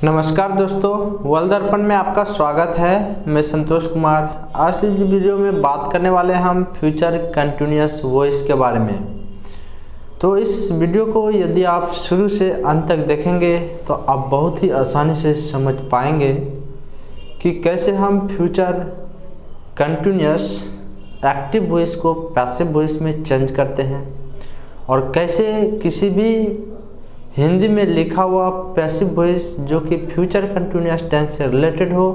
नमस्कार दोस्तों, वर्ल्ड दर्पण में आपका स्वागत है। मैं संतोष कुमार। आज इस वीडियो में बात करने वाले हैं हम फ्यूचर कंटिन्यूअस वॉइस के बारे में। तो इस वीडियो को यदि आप शुरू से अंत तक देखेंगे तो आप बहुत ही आसानी से समझ पाएंगे कि कैसे हम फ्यूचर कंटिन्यूअस एक्टिव वॉइस को पैसिव वॉइस में चेंज करते हैं और कैसे किसी भी हिंदी में लिखा हुआ पैसिव वॉइस जो कि फ्यूचर कंटिन्यूअस टेंस से रिलेटेड हो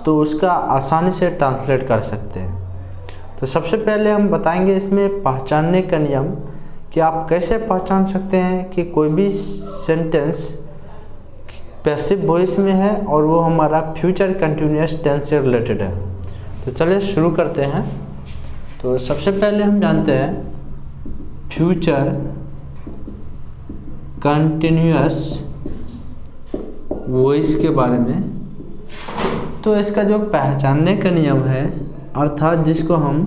तो उसका आसानी से ट्रांसलेट कर सकते हैं। तो सबसे पहले हम बताएंगे इसमें पहचानने का नियम कि आप कैसे पहचान सकते हैं कि कोई भी सेंटेंस पैसिव वॉइस में है और वो हमारा फ्यूचर कंटिन्यूअस टेंस से रिलेटेड है। तो चलिए शुरू करते हैं। तो सबसे पहले हम जानते हैं फ्यूचर कंटिन्यूअस वॉइस के बारे में। तो इसका जो पहचानने का नियम है अर्थात जिसको हम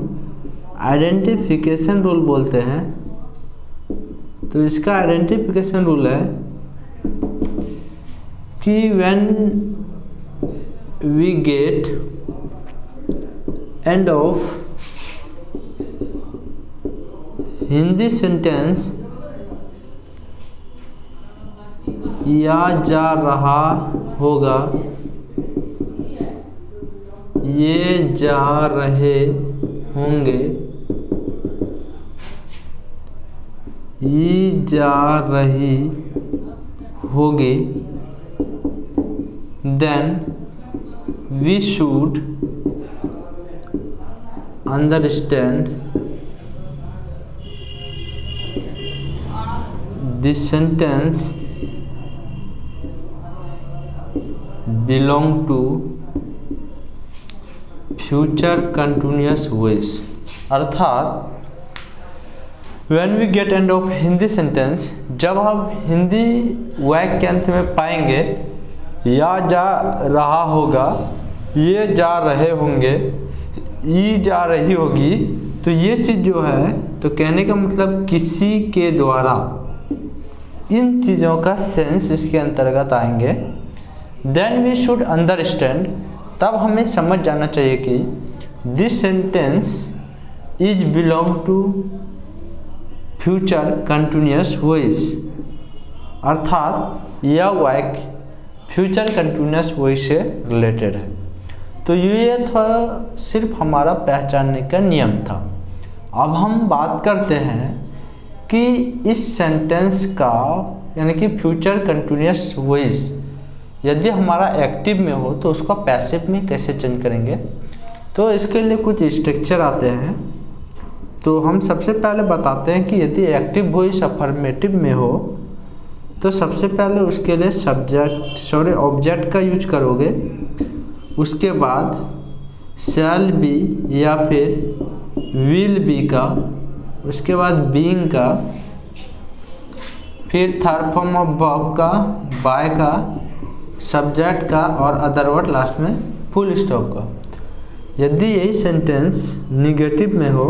आइडेंटिफिकेशन रूल बोलते हैं, तो इसका आइडेंटिफिकेशन रूल है कि when we get end of Hindi sentence या जा रहा होगा, ये जा रहे होंगे, ये जा रही होगी, then we should understand this sentence belong to future continuous voice। अर्थात when we get end of Hindi sentence, जब हम हिंदी वाक्यांश में पाएंगे या जा रहा होगा, ये जा रहे होंगे, ये जा रही होगी, तो ये चीज़ जो है तो कहने का मतलब किसी के द्वारा, इन चीज़ों का सेंस इसके अंतर्गत आएंगे। देन वी शुड अंडरस्टैंड, तब हमें समझ जाना चाहिए कि this sentence is belong to future continuous voice, अर्थात यह वाक्य फ्यूचर कंटिन्यूअस वॉइस से रिलेटेड है। तो ये था सिर्फ हमारा पहचानने का नियम था। अब हम बात करते हैं कि इस सेंटेंस का यानी कि फ्यूचर कंटिन्यूअस वॉइस यदि हमारा एक्टिव में हो तो उसको पैसिव में कैसे चेंज करेंगे। तो इसके लिए कुछ स्ट्रक्चर आते हैं। तो हम सबसे पहले बताते हैं कि यदि एक्टिव वॉइस अफर्मेटिव में हो तो सबसे पहले उसके लिए ऑब्जेक्ट का यूज करोगे, उसके बाद शैल बी या फिर विल बी का, उसके बाद बीइंग का, फिर थर्ड फॉर्म ऑफ वर्ब का, बाय का, सब्जेक्ट का और अदर वर्ड लास्ट में फुल स्टॉप का। यदि यही सेंटेंस निगेटिव में हो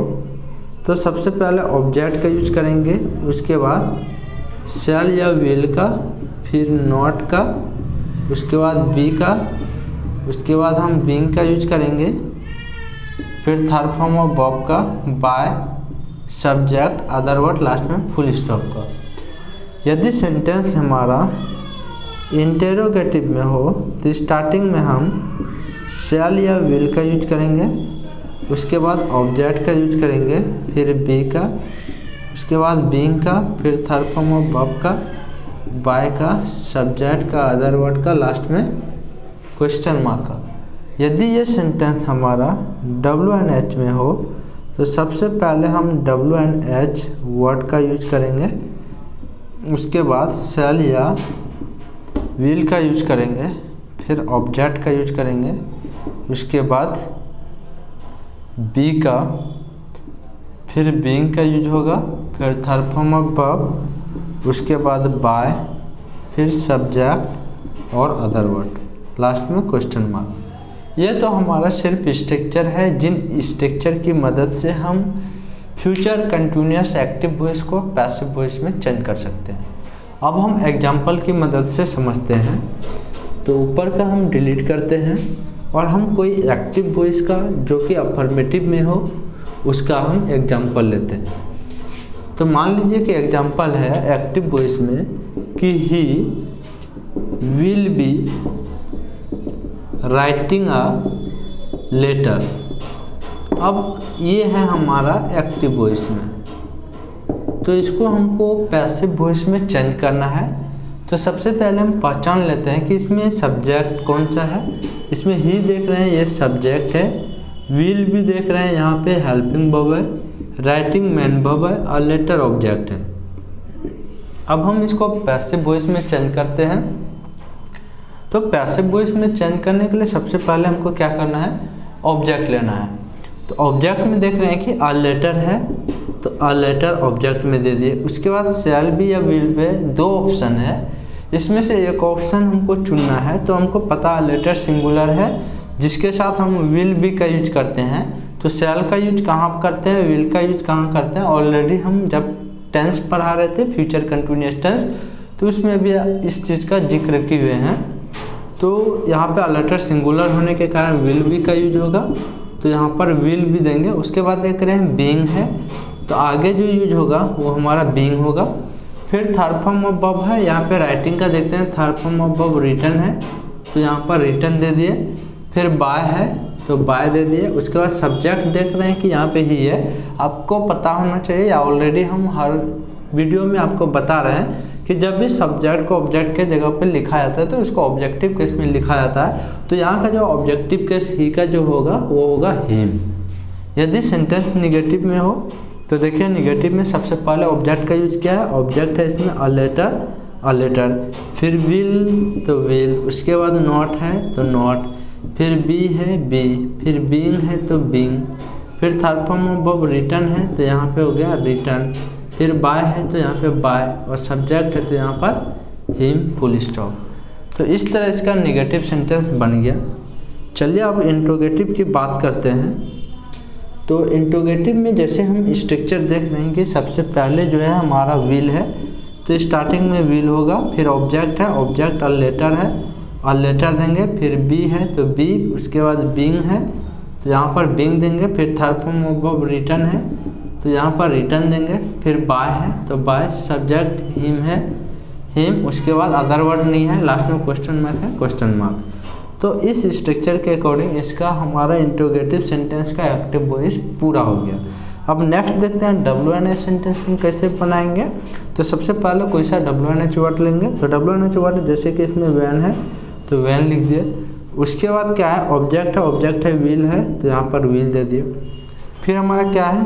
तो सबसे पहले ऑब्जेक्ट का यूज करेंगे, उसके बाद शैल या विल का, फिर नॉट का, उसके बाद बी का, उसके बाद हम बीइंग का यूज करेंगे, फिर थर्ड फॉर्म ऑफ वर्ब का, by, subject, other word last में फुल स्टॉप का। यदि सेंटेंस हमारा इंटेरोगेटिव में हो तो स्टार्टिंग में हम शैल या विल का यूज करेंगे, उसके बाद ऑब्जेक्ट का यूज करेंगे, फिर बी का, उसके बाद बीइंग का, फिर थर्ड फॉर्म ऑफ वर्ब का, बाय का, सब्जेक्ट का, अदर वर्ड का, लास्ट में क्वेश्चन मार्क का। यदि ये सेंटेंस हमारा WNH में हो तो सबसे पहले हम WNH वर्ड का यूज करेंगे, उसके बाद शैल या विल का यूज करेंगे, फिर ऑब्जेक्ट का यूज करेंगे, उसके बाद बी का, फिर बीइंग का यूज होगा, फिर थर्ड फॉर्म ऑफ वर्ब, उसके बाद बाय, फिर सब्जेक्ट और अदर वर्ड, लास्ट में क्वेश्चन मार्क। ये तो हमारा सिर्फ स्ट्रक्चर है, जिन स्ट्रक्चर की मदद से हम फ्यूचर कंटिन्यूअस एक्टिव वॉइस को पैसिव वॉइस में चेंज कर सकते हैं। अब हम एग्जाम्पल की मदद से समझते हैं तो ऊपर का हम डिलीट करते हैं और हम कोई एक्टिव वॉइस का जो कि अफर्मेटिव में हो उसका हम एग्जाम्पल लेते हैं। तो मान लीजिए कि एग्जाम्पल है एक्टिव वॉइस में कि he will be writing a letter. अब ये है हमारा एक्टिव वॉइस में, तो इसको हमको पैसिव वॉइस में चेंज करना है। तो सबसे पहले हम पहचान लेते हैं कि इसमें सब्जेक्ट कौन सा है। इसमें ही देख रहे हैं ये सब्जेक्ट है, विल भी देख रहे हैं यहाँ पे हेल्पिंग वर्ब है, राइटिंग मेन वर्ब है और लेटर ऑब्जेक्ट है। अब हम इसको पैसिव वॉइस में चेंज करते हैं। तो पैसिव वॉइस में चेंज करने के लिए सबसे पहले हमको क्या करना है, ऑब्जेक्ट लेना है। तो ऑब्जेक्ट में देख रहे हैं कि अ लेटर है, तो अ लेटर ऑब्जेक्ट में दे दिए। उसके बाद शैल बी या विल बी, दो ऑप्शन है, इसमें से एक ऑप्शन हमको चुनना है। तो हमको पता अ लेटर सिंगुलर है जिसके साथ हम विल बी का यूज करते हैं। तो शैल का यूज कहाँ करते हैं, विल का यूज कहाँ करते हैं। ऑलरेडी हम जब टेंस पढ़ा रहे थे फ्यूचर कंटिन्यूअस टेंस, तो उसमें भी इस चीज़ का जिक्र किए हुए हैं। तो यहाँ पे अ लेटर सिंगुलर होने के कारण विल बी का यूज होगा, तो यहाँ पर विल भी देंगे। उसके बाद देख रहे हैं बीइंग है, तो आगे जो यूज होगा वो हमारा बीइंग होगा। फिर थर्ड फॉर्म ऑफ वर्ब है, यहाँ पे राइटिंग का देखते हैं, third form of verb written है, तो यहाँ पर रिटन दे दिए। फिर बाय है तो बाय दे दिए। उसके बाद सब्जेक्ट देख रहे हैं कि यहाँ पे ही है, आपको पता होना चाहिए, या ऑलरेडी हम हर वीडियो में आपको बता रहे हैं कि जब भी सब्जेक्ट को ऑब्जेक्ट के जगह पे लिखा जाता है तो उसको ऑब्जेक्टिव केस में लिखा जाता है। तो यहाँ का जो ऑब्जेक्टिव केस ही का जो होगा वो होगा हिम। यदि सेंटेंस निगेटिव में हो तो देखिए निगेटिव में सबसे पहले ऑब्जेक्ट का यूज क्या है, ऑब्जेक्ट है इसमें अ लेटर, फिर विल तो विल, उसके बाद नॉट है तो नॉट, फिर बी है बी, फिर बीइंग है तो बीइंग, फिर third form of verb written है तो यहाँ पे हो गया रिटन, फिर बाय है तो यहाँ पे बाय, और सब्जेक्ट है तो यहाँ पर हिम फुल स्टॉप। तो इस तरह इसका नेगेटिव सेंटेंस बन गया। चलिए अब इंट्रोगेटिव की बात करते हैं। तो इंट्रोगेटिव में जैसे हम स्ट्रक्चर देख रहे हैं कि सबसे पहले जो है हमारा विल है, तो स्टार्टिंग में विल होगा, फिर ऑब्जेक्ट है, ऑब्जेक्ट अ लेटर है, अ लेटर देंगे, फिर बी है तो बी, उसके बाद बीइंग है तो यहाँ पर बीइंग देंगे, फिर third form of verb written है तो यहाँ पर रिटन देंगे, फिर बाय है तो बाय, सब्जेक्ट हिम है हिम, उसके बाद अदर वर्ड नहीं है, लास्ट में क्वेश्चन मार्क है क्वेश्चन मार्क। तो इस स्ट्रक्चर के अकॉर्डिंग इसका हमारा इंट्रोगेटिव सेंटेंस का एक्टिव वॉइस पूरा हो गया। अब नेक्स्ट देखते हैं WNH सेंटेंस में कैसे बनाएंगे। तो सबसे पहले कोई सा WNH वर्ड लेंगे। तो WNH वर्ड जैसे कि इसमें वैन है तो वैन लिख दिए। उसके बाद क्या है, ऑब्जेक्ट है विल है तो यहाँ पर विल दे दिए। फिर हमारा क्या है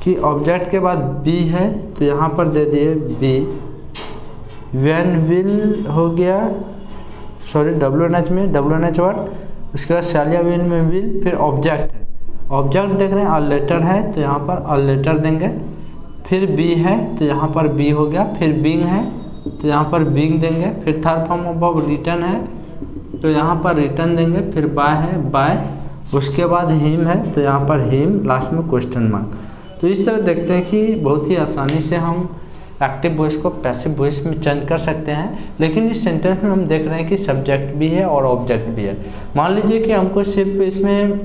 कि ऑब्जेक्ट के बाद बी है तो यहाँ पर दे दिए बी, वैन विल हो गया, सॉरी WNH में WNH वर्ड, उसके बाद शैलिया विल में विल, फिर ऑब्जेक्ट है, ऑब्जेक्ट देख रहे हैं अ लेटर है तो यहाँ पर अ लेटर देंगे, फिर बी है तो यहाँ पर बी हो गया, फिर बीइंग है तो यहाँ पर बीइंग देंगे, फिर third form of verb written है तो यहाँ पर रिटन देंगे, फिर बाय है बाय, उसके बाद हिम है तो यहाँ पर हिम, लास्ट में क्वेश्चन मार्क। तो इस तरह देखते हैं कि बहुत ही आसानी से हम एक्टिव वॉइस को पैसिव वॉइस में चेंज कर सकते हैं। लेकिन इस सेंटेंस में हम देख रहे हैं कि सब्जेक्ट भी है और ऑब्जेक्ट भी है। मान लीजिए कि हमको सिर्फ इसमें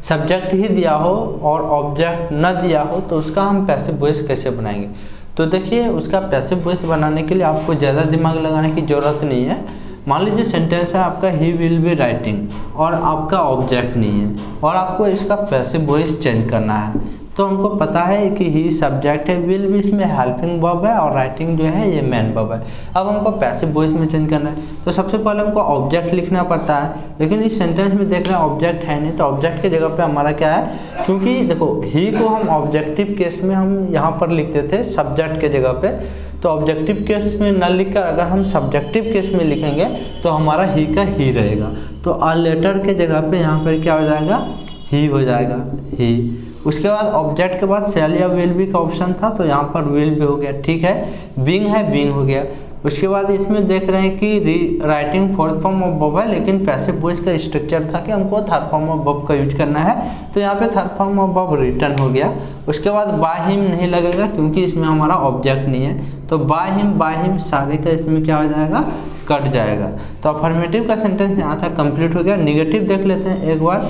सब्जेक्ट ही दिया हो और ऑब्जेक्ट न दिया हो, तो उसका हम पैसिव वॉइस कैसे बनाएंगे। तो देखिए उसका पैसिव वॉइस बनाने के लिए आपको ज़्यादा दिमाग लगाने की ज़रूरत नहीं है। मान लीजिए सेंटेंस है आपका ही विल बी राइटिंग और आपका ऑब्जेक्ट नहीं है और आपको इसका पैसिव वॉइस चेंज करना है। तो हमको पता है कि ही सब्जेक्ट है, विल भी इसमें हेल्पिंग वर्ब है और राइटिंग जो है ये मेन वर्ब है। अब हमको पैसिव वॉइस में चेंज करना है तो सबसे पहले हमको ऑब्जेक्ट लिखना पड़ता है। लेकिन इस सेंटेंस में देख रहे हैं ऑब्जेक्ट है नहीं, तो ऑब्जेक्ट के जगह पे हमारा क्या है, क्योंकि देखो ही को हम ऑब्जेक्टिव केस में हम यहाँ पर लिखते थे सब्जेक्ट के जगह पे, तो ऑब्जेक्टिव केस में न लिखकर अगर हम सब्जेक्टिव केस में लिखेंगे तो हमारा ही का ही रहेगा। तो अ लेटर के जगह पे यहाँ पर क्या हो जाएगा, ही हो जाएगा ही। उसके बाद ऑब्जेक्ट के बाद शैल या विल बी का ऑप्शन था तो यहाँ पर विल भी हो गया, ठीक है। बीइंग है बीइंग हो गया। उसके बाद इसमें देख रहे हैं कि writing fourth form of verb है, लेकिन पैसिव वॉइस का स्ट्रक्चर था कि हमको थर्ड फॉर्म ऑफ वर्ब का यूज करना है, तो यहाँ पे third form of verb return हो गया। उसके बाद बाय हिम नहीं लगेगा क्योंकि इसमें हमारा ऑब्जेक्ट नहीं है, तो बाय हिम सारे का इसमें क्या हो जाएगा, कट जाएगा। तो अफर्मेटिव का सेंटेंस यहाँ तक कंप्लीट हो गया। निगेटिव देख लेते हैं एक बार।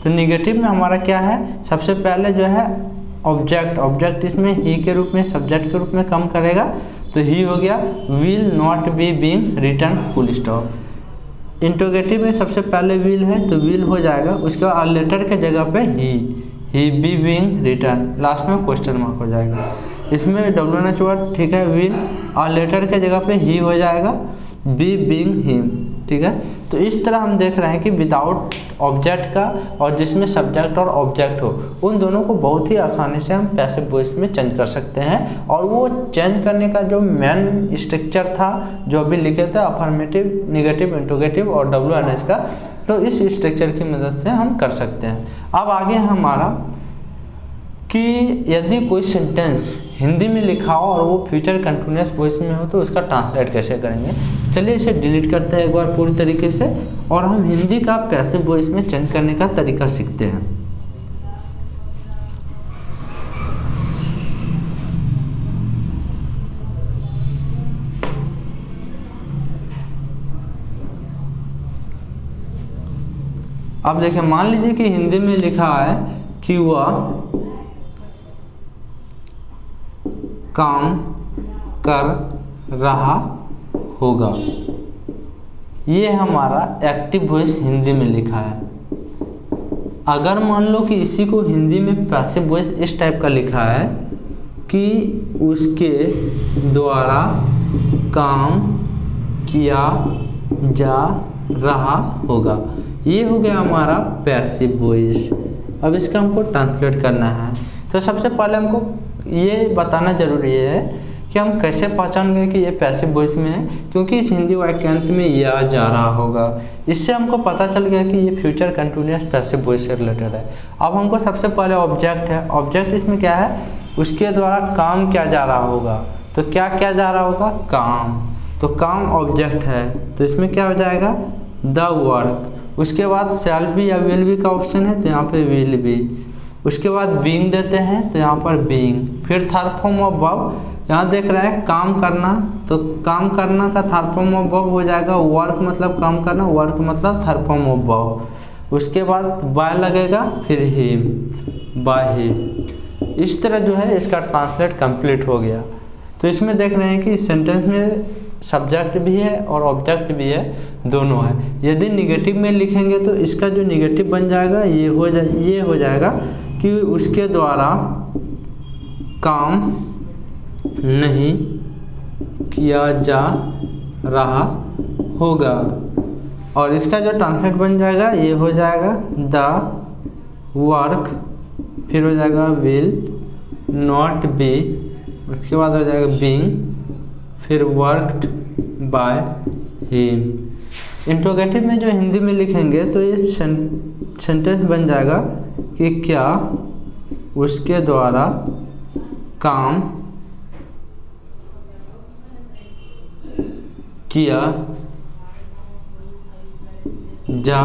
तो निगेटिव में हमारा क्या है, सबसे पहले जो है ऑब्जेक्ट इसमें ही के रूप में, सब्जेक्ट के रूप में काम करेगा, तो ही हो गया। Will not be being return full stop. Interrogative में सबसे पहले विल है तो विल हो जाएगा, उसके बाद लेटर के जगह पे ही बी बीइंग रिटर्न, लास्ट में क्वेश्चन मार्क हो जाएगा। इसमें WH वर्ड ठीक है, विल और लेटर के जगह पे ही हो जाएगा, बी बीइंग हिम, ठीक है। तो इस तरह हम देख रहे हैं कि विदाउट ऑब्जेक्ट का और जिसमें सब्जेक्ट और ऑब्जेक्ट हो, उन दोनों को बहुत ही आसानी से हम पैसिव वॉइस में चेंज कर सकते हैं। और वो चेंज करने का जो मेन स्ट्रक्चर था जो अभी लिखे थे, अफर्मेटिव, निगेटिव, इंट्रोगेटिव और WH का, तो इस स्ट्रक्चर की मदद से हम कर सकते हैं। अब आगे हमारा कि यदि कोई सेंटेंस हिंदी में लिखा हो और वो फ्यूचर कंटिन्यूअस वॉइस में हो तो उसका ट्रांसलेट कैसे करेंगे। चलिए इसे डिलीट करते हैं एक बार पूरी तरीके से और हम हिंदी का पैसिव वॉइस में चेंज करने का तरीका सीखते हैं। अब देखिए, मान लीजिए कि हिंदी में लिखा है कि वह काम कर रहा होगा, ये हमारा एक्टिव वॉइस हिंदी में लिखा है। अगर मान लो कि इसी को हिंदी में पैसिव वॉइस इस टाइप का लिखा है कि उसके द्वारा काम किया जा रहा होगा, ये हो गया हमारा पैसिव वॉइस। अब इसका हमको ट्रांसलेट करना है। तो सबसे पहले हमको ये बताना जरूरी है कि हम कैसे पहचानेंगे कि ये पैसिव वॉइस में है, क्योंकि इस हिंदी वाक्यांश में या जा रहा होगा, इससे हमको पता चल गया कि ये फ्यूचर कंटिन्यूअस पैसिव वॉइस से रिलेटेड है। अब हमको सबसे पहले ऑब्जेक्ट है, ऑब्जेक्ट इसमें क्या है, उसके द्वारा काम किया जा रहा होगा, तो क्या किया जा रहा होगा, काम, तो काम ऑब्जेक्ट है, तो इसमें क्या हो जाएगा, द वर्क। उसके बाद शैल बी या विल बी का ऑप्शन है, तो यहाँ पे विल बी। उसके बाद बीइंग देते हैं, तो यहाँ पर बीइंग। फिर थर्ड फॉर्म ऑफ वर्ब, यहाँ देख रहे हैं काम करना, तो काम करना का थर्ड फॉर्म ऑफ वर्ब हो जाएगा वर्क, मतलब काम करना, वर्क मतलब थर्ड फॉर्म ऑफ वर्ब। उसके बाद बाय लगेगा, फिर हिम, बाय हिम। इस तरह जो है इसका ट्रांसलेट कंप्लीट हो गया। तो इसमें देख रहे हैं कि सेंटेंस में सब्जेक्ट भी है और ऑब्जेक्ट भी है, दोनों है। यदि निगेटिव में लिखेंगे तो इसका जो निगेटिव बन जाएगा ये हो जाएगा कि उसके द्वारा काम नहीं किया जा रहा होगा, और इसका जो ट्रांसलेट बन जाएगा ये हो जाएगा द वर्क, फिर हो जाएगा विल नॉट बी, उसके बाद हो जाएगा बीइंग, फिर वर्कड बाय हिम। इंट्रोगेटिव में जो हिंदी में लिखेंगे तो ये सेंटेंस बन जाएगा कि क्या उसके द्वारा काम किया जा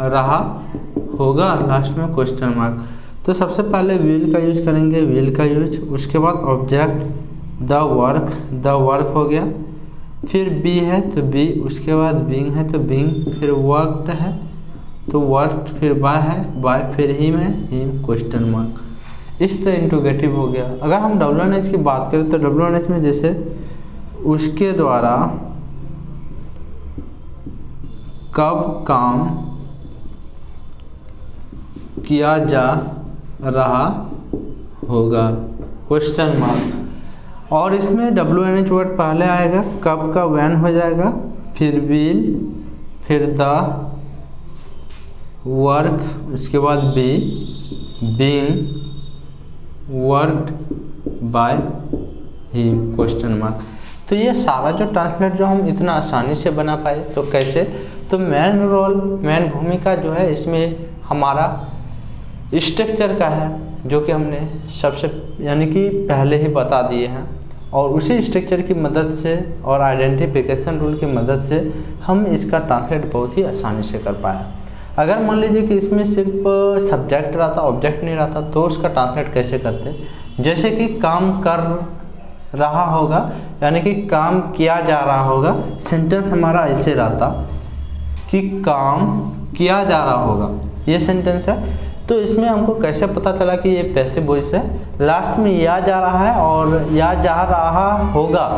रहा होगा, लास्ट में क्वेश्चन मार्क। तो सबसे पहले विल का यूज करेंगे, विल का यूज, उसके बाद ऑब्जेक्ट द वर्क हो गया, फिर बी है तो बी, उसके बाद बीइंग है तो बीइंग, फिर वर्कड है तो वर्क, फिर बाय है बाय, फिर हिम है हिम, क्वेश्चन मार्क। इस तरह इंट्रोगेटिव हो गया। अगर हम WH की बात करें तो WH में जैसे उसके द्वारा कब काम किया जा रहा होगा, क्वेश्चन मार्क। और इसमें WH वर्ड पहले आएगा, कब का वैन हो जाएगा, फिर विल, फिर द वर्क, उसके बाद be, being, worked by him, question mark. तो ये सारा जो ट्रांसलेट जो हम इतना आसानी से बना पाए तो कैसे, तो मेन भूमिका जो है इसमें हमारा स्ट्रक्चर का है, जो कि हमने सबसे यानी कि पहले ही बता दिए हैं, और उसी स्ट्रक्चर की मदद से और आइडेंटिफिकेशन रूल की मदद से हम इसका ट्रांसलेट बहुत ही आसानी से कर पाए। अगर मान लीजिए कि इसमें सिर्फ सब्जेक्ट रहता, ऑब्जेक्ट नहीं रहता, तो उसका ट्रांसलेट कैसे करते, जैसे कि काम कर रहा होगा, यानी कि काम किया जा रहा होगा। सेंटेंस हमारा ऐसे रहता कि काम किया जा रहा होगा, ये सेंटेंस है। तो इसमें हमको कैसे पता चला कि ये पैसिव वॉइस है? लास्ट में या जा रहा है और या जा रहा होगा,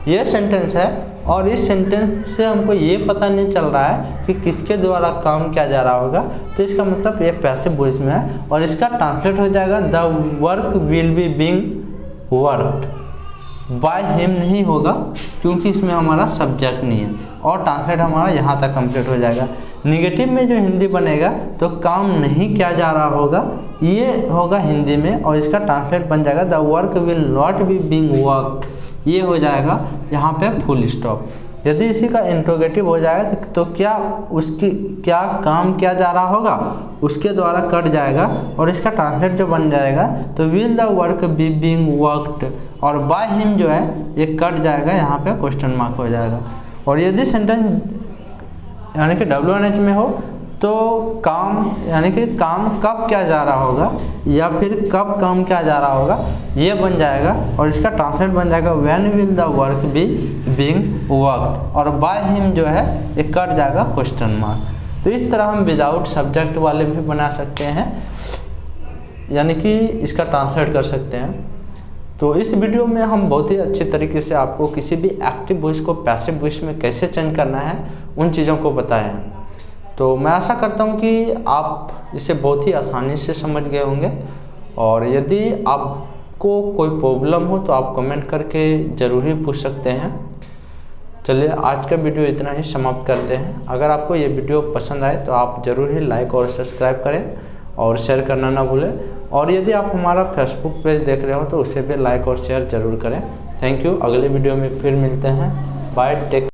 ये सेंटेंस है। और इस सेंटेंस से हमको ये पता नहीं चल रहा है कि किसके द्वारा काम किया जा रहा होगा, तो इसका मतलब ये पैसिव वॉइस में है। और इसका ट्रांसलेट हो जाएगा the work will be being worked by him नहीं होगा, क्योंकि इसमें हमारा सब्जेक्ट नहीं है। और ट्रांसलेट हमारा यहाँ तक कंप्लीट हो जाएगा। निगेटिव में जो हिंदी बनेगा तो काम नहीं किया जा रहा होगा, ये होगा हिंदी में। और इसका ट्रांसलेट बन जाएगा the work will not be being worked, ये हो जाएगा यहाँ पे फुल स्टॉप। यदि इसी का इंट्रोगेटिव हो जाएगा तो क्या काम किया जा रहा होगा, उसके द्वारा कट जाएगा। और इसका ट्रांसलेट जो बन जाएगा तो will the work be being worked, और बाय हिम जो है ये कट जाएगा, यहाँ पे क्वेश्चन मार्क हो जाएगा। और यदि सेंटेंस यानी कि WNH में हो तो काम यानी कि काम कब किया जा रहा होगा या फिर कब काम किया जा रहा होगा, ये बन जाएगा। और इसका ट्रांसलेट बन जाएगा when will the work be being worked, और बाय हिम जो है ये कट जाएगा क्वेश्चन मार्क। तो इस तरह हम विदाउट सब्जेक्ट वाले भी बना सकते हैं, यानी कि इसका ट्रांसलेट कर सकते हैं। तो इस वीडियो में हम बहुत ही अच्छे तरीके से आपको किसी भी एक्टिव वॉइस को पैसिव वॉइस में कैसे चेंज करना है उन चीज़ों को बताया है। तो मैं आशा करता हूँ कि आप इसे बहुत ही आसानी से समझ गए होंगे। और यदि आपको कोई प्रॉब्लम हो तो आप कमेंट करके ज़रूर ही पूछ सकते हैं। चलिए आज का वीडियो इतना ही समाप्त करते हैं। अगर आपको ये वीडियो पसंद आए तो आप ज़रूर ही लाइक और सब्सक्राइब करें और शेयर करना ना भूलें। और यदि आप हमारा फेसबुक पेज देख रहे हो तो उसे भी लाइक और शेयर ज़रूर करें। Thank you. अगले वीडियो में फिर मिलते हैं। Bye, take.